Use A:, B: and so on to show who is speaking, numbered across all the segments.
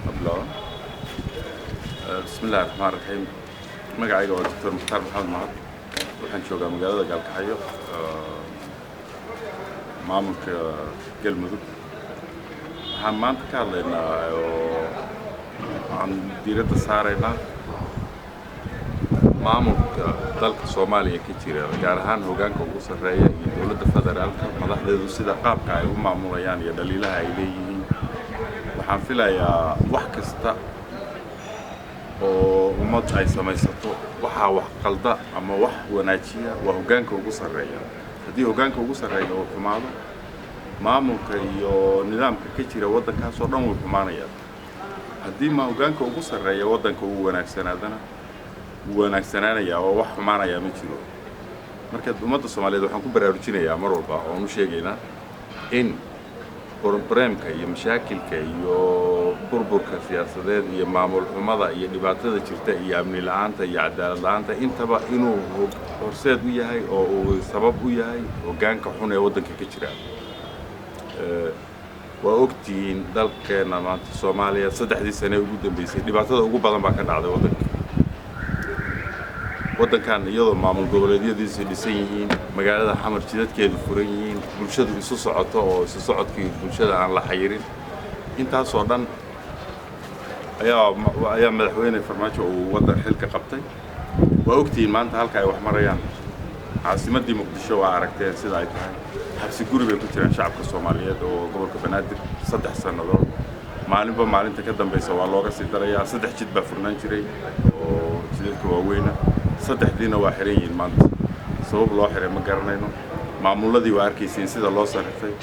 A: أبلا بسم الله الرحمن الرحيم magacayga waa Dr. Mukhtaar Maxamed Mahad waxaan joogaa magaalada Gaalkacyo maamulka Galmudug waxaan maanta ka hadlaynaa oo aan diiradda saaraynaa maamulka dalka Soomaaliya ka jira gaar ahaan hoggaanka ugu sarreeya iyo dowladda federaalka madaxdeedu sida qaabka ay u maamulayaan iyo dhaliilaha ay leeyihiin waxaan filayaa wax kasta oo ummad ay samaysato waxa wax qalda ama wax wanaajiya waa hoggaanka ugu sarreeya haddii hoggaanka ugu sarreeya uu xumaado maamulka iyo nidaamka ka jira waddankaas oo dhan wuu xumaanayaa haddii hoggaanka ugu sarreeya waddanka uu wanaagsanaanayaa oo wax xumaanaya ma jiro marka ummadda Soomaaliyeed waxaan ku baraarujinayaa mar walba oo u sheegaynaa in problemka iyo mashaakilka iyo burburka siyaasadeed iyo maamul xumada iyo dhibaatada jirta iyo amni la'aanta iyo cadaalad la'aanta intaba inuu horseed u yahay oo uu sabab u yahay hoggaanka xun ee waddanka ka jira waa ogtiin dalkeena maanta Soomaaliya 3 sano ugu dambeysay dhibaatada ugu badan baa ka dhacday waddankan iyadoo maamul goboleedyadiisu dhisan yihiin magaalada xamar jidadkeedu furan yihiin bulshadu isu socoto oo isu socodkii bulshada aan la xayirin intaas oo dhan ayaa madaxweyne Farmaajo uu waddan xilka qabtay waa ogtiin maanta halka ay wax marayaan caasimadii Muqdisho waa aragteen sida ay tahay xabsi guri bay ku jiraan shacabka Soomaaliyeed oo gobolka Banaadir 3 sanadood maalinba maalinta ka dambaysa waa looga sii darayaa 3 jid baa furnaan jiray oo jidadka waaweyn saddexdiina waa xiran yihiin maanta sabab loo xiray ma garanayno maamuladii waa arkayseen sida loo sarifay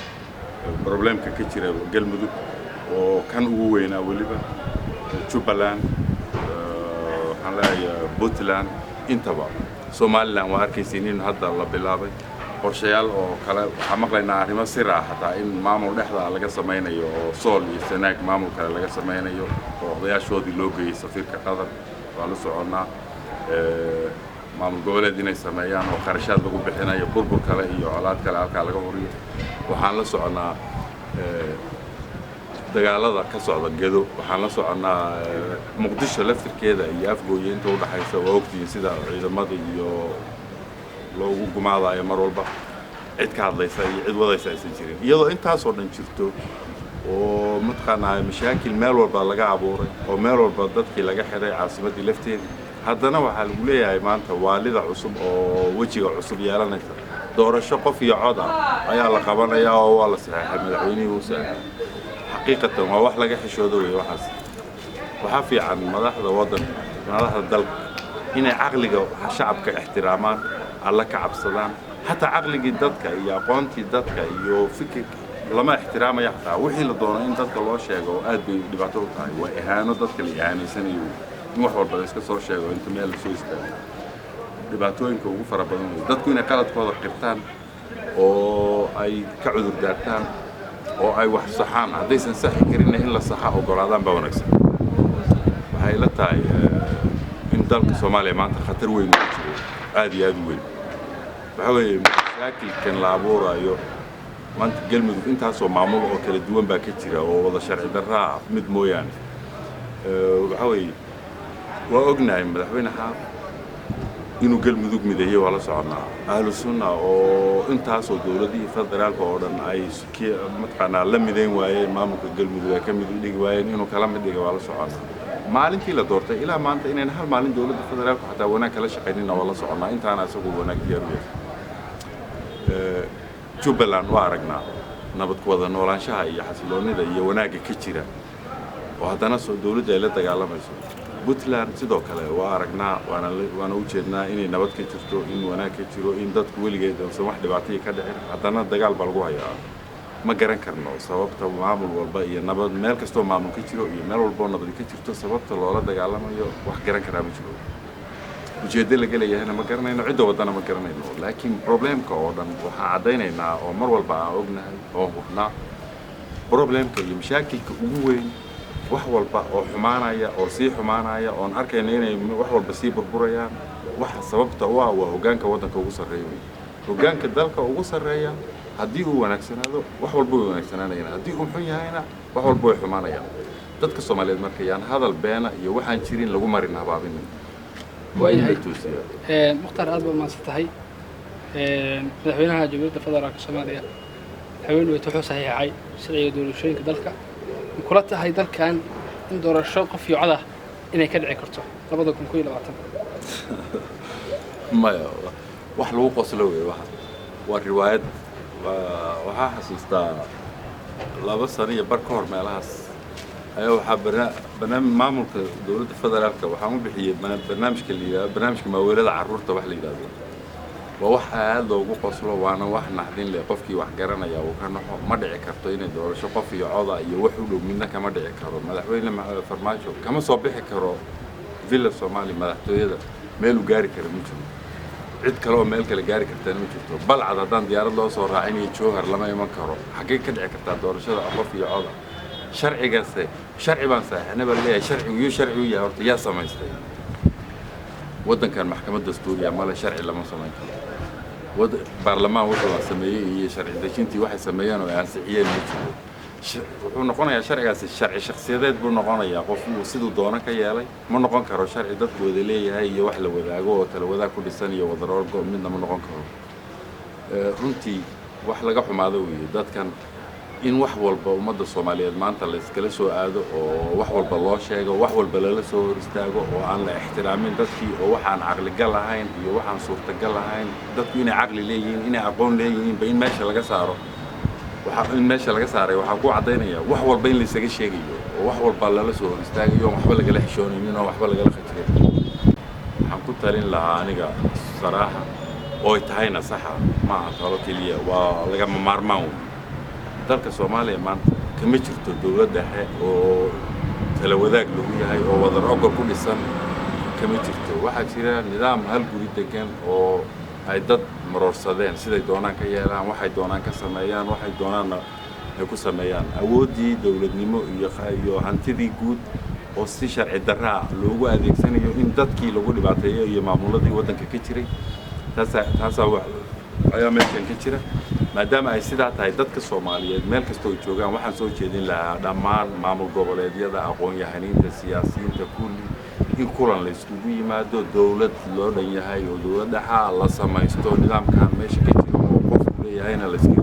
A: problemka ka jira Galmudug oo kan ugu weynaa waliba Jubbaland waxaan leeyahay Puntland intaba Somaliland waa arkayseen in hadda la bilaabay qorshayaal oo kale waxaan maqlaynaa arrimo sir ah hataa in maamul dhexda laga samaynayo oo Sool iyo Sanaag maamul kale laga samaynayo oo odayaashoodii loo geeyay safiirka Qatar waa la soconaa maamul goboleed inay sameeyaan oo qarashaad lagu bixinayo burbur kale iyo colaad kale halka laga horiyo waxaan la soconaa dagaalada ka socda Gedo waxaan la soconaa Muqdisho laftirkeeda iyo Afgooye inta u dhaxaysa waa ogtiin sida ciidamada iyo loogu gumaadayo mar walba cid ka hadlaysa iyo cid wadaysa aysan jirin iyadoo intaas oo dhan jirto oo matqaanaa mashaakil meel walba laga abuuray oo meel walba dadkii laga xiray caasimadii lafteeda haddana waxaa lagu leeyahay maanta waalida cusub oo wajiga cusub yeelanaysa doorasho qof iyo cod ah ayaa la qabanayaa oo waa la saxeexay madaxweynihii Muuse xaqiiqatan waa wax laga xishoodo weey waxaas waxa fiican madaxda dalka inay aqliga shacabka ixtiraamaan alla ka cabsadaan hatta aqligii dadka iyo aqoontii dadka iyo fikirka lama ixtiraamaya xataa wixii la doono in dadka loo sheego aad bay dhibaato u tahay waa ihaano dadka la ihaanaysanayo in wax walba iska soo sheego inta meel la soo istaago dhibaatooyinka ugu fara badan dadku inay qaladkooda qirtaan oo ay ka cudur daartaan oo ay wax saxaan haddaysan saxi karin in la saxa ogolaadaan baa wanaagsan waxay la tahay in dalka Soomaaliya maanta khatar weyn ku jiro aad iyo aad u weyn waxa weeye mashaakilkan la abuurayo maanta Galmudug intaasoo maamul oo kala duwan baa ka jira oo wada sharci darro mid mooyaan waxa weeye waa ognahay madaxweyne xaaf inuu Galmudug mideeyo wala soconaa ahlu sunna oo intaasoo dowladii federaalka oo dhan ay matqaanaa la mideyn waayeen maamulka Galmudug ay ka mid dhigi waayeen inuu kala mid dhigo wala soconaa maalintii la doortay ilaa maanta inaan hal maalin dowladda federaalka xataa wanaag kala shaqeynina wala soconaa intaana isagu wanaag diyaariyo Jubbaland waa aragnaa nabad ku wada noolaanshaha iyo xasiloonida iyo wanaagga ka jira oo haddana soo dowladda ay la dagaalamayso Puntland sidoo kale waa aragnaa waana u jeednaa inay nabad ka jirto in wanaag ka jiro in dadku weligeed aysan wax dhibaato ka dhicin haddana dagaal baa lagu hayaa ma garan karno sababta maamul walba iyo nabad meel kastoo maamul ka jiro iyo meel walba nabad ka jirto sababta loola dagaalamayo wax garan karaa ma jiro ujeedada laga leeyahayna ma garanayno cidda wadana ma garanayno laakiin problemka oo dhan waxaan cadaynaynaa oo mar walba aan ognahay oo hubnaa problemka iyo mashaakilka ugu weyn wax walba oo xumaanaya oo sii xumaanaya oo arkayna inay wax walba sii burburayaan waxa sababta waa hoggaanka waddanka ugu sarreeya hoggaanka dalka ugu sarreeya haddii uu wanaagsanaado wax walba way wanaagsanaanayaan haddii uu xun yahayna wax walba way xumaanayaan dadka Soomaaliyeed markayaan hadal beena iyo waxaan jirin lagu marin habaabin
B: waayahay mukhtaar aad baa maasatahay madaxweynaha jamhuuriyadda federaalka Soomaaliya haween way wuxuu saxiixay sharciga doorashooyinka dalka kula tahay dalkan in doorasho qof iyo cod ah inay ka dhici karto 2020
A: maya wax lagu qoslo weey waa riwaayad waxaa xasuustaa 2 sano iyo bar ka hor meelahaas ayaa waxaa barnaamij maamulka dowladda federaalka waxaan u bixiyay barnaamijka liidaa barnaamijka maaweelada carruurta wax la yiraahdo waa wax aad loogu qoslo waana wax naxdin leh qofkii wax garanaya uu ka naxo ma dhici karto inay doorasho qof iyo coda iyo wax u dhow midna kama dhici karo madaxweyne farmaajo kama soo bixi karo villa Soomaali madaxtooyada meel u gaari karo ma jiro cid kale oo meel kale gaari kartaa ma jirto balcad haddaan diyaarad loo soo raacin iyo joohar lama iman karo xaggee ka dhici kartaa doorashada qof iyo coda sharcigaas sharci baan saxiixnay baa leeyahay sharcigu yahay horta yaa samaystay waddankan maxkamad dastuuriya male sharci lama samayn karo baarlamaan wuxuu sameeyay iyo sharci dejintii waxay sameeyeen oo ansixiyeen ma jiro wuxuu noqonayaa sharcigaasi sharci shakhsiyadeed buu noqonayaa qof uu siduu doono ka yeelay ma noqon karo sharci dadku wada leeyahay iyo wax la wadaago oo tala wadaag ku dhisan iyo wadaroorgo midna ma noqon karo runtii wax laga xumaado weeye dadkan in wax walba ummadda Soomaaliyeed maanta la iskala soo aado oo wax walba loo sheego wax walba la soo hor istaago oo aan la ixtiraamin dadkii oo waxaan aqli gal lahayn iyo waxaan suurtagal lahayn dadku inay aqli leeyihiin inay aqoon leeyihiin ba in meesha laga saaro waxaa ku cadaynaya wax walba in la isaga sheegayo oo wax walba la soo hor istaagayo waxba lagala xishoonaynin oo waxba lagala khajrin waxaan ku talin lahaa aniga saraaxa oo tahayna saxa ma aha talo kaliya waa laga maarmaan dalka Soomaaliya maanta kama jirto dawlad dhexe oo tala wadaag lagu yahay oo wadar ogol ku dhisan kama jirto waxaa jira nidaam hal guri degan oo ay dad marorsadeen siday doonaan ka yeelaan waxay doonaan ka sameeyaan waxay doonaan ay ku sameeyaan awoodii dawladnimo iyo hantidii guud oo si sharci darro ah loogu adeegsanayo in dadkii lagu dhibaateeyo iyo maamuladii waddanka ka jiray taas ayaa meeshan ka jira maadaama ay sidaa tahay dadka Soomaaliyeed meel kasta oo joogaan waxaan soo jeedin lahaa dhammaan maamul goboleedyada aqoon-yahaniinta siyaasiyiinta kulli in kulan la iskugu yimaado dawlad loo dhan yahay oo dawladda la samaysto nidaamkan meesha ka jiro oo qofku leeyahayna la iska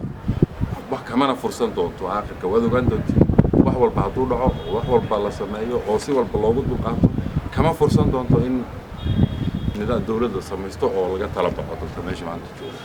A: wax kamana fursan doonto aakhirka waad ogaan doontiin wax walba hadduu dhaco wax walba la sameeyo oo si walba loogu dulqaato kama fursan doonto in nidaam dawladda samaysto oo laga tala baxo dadka meesha maanta jooga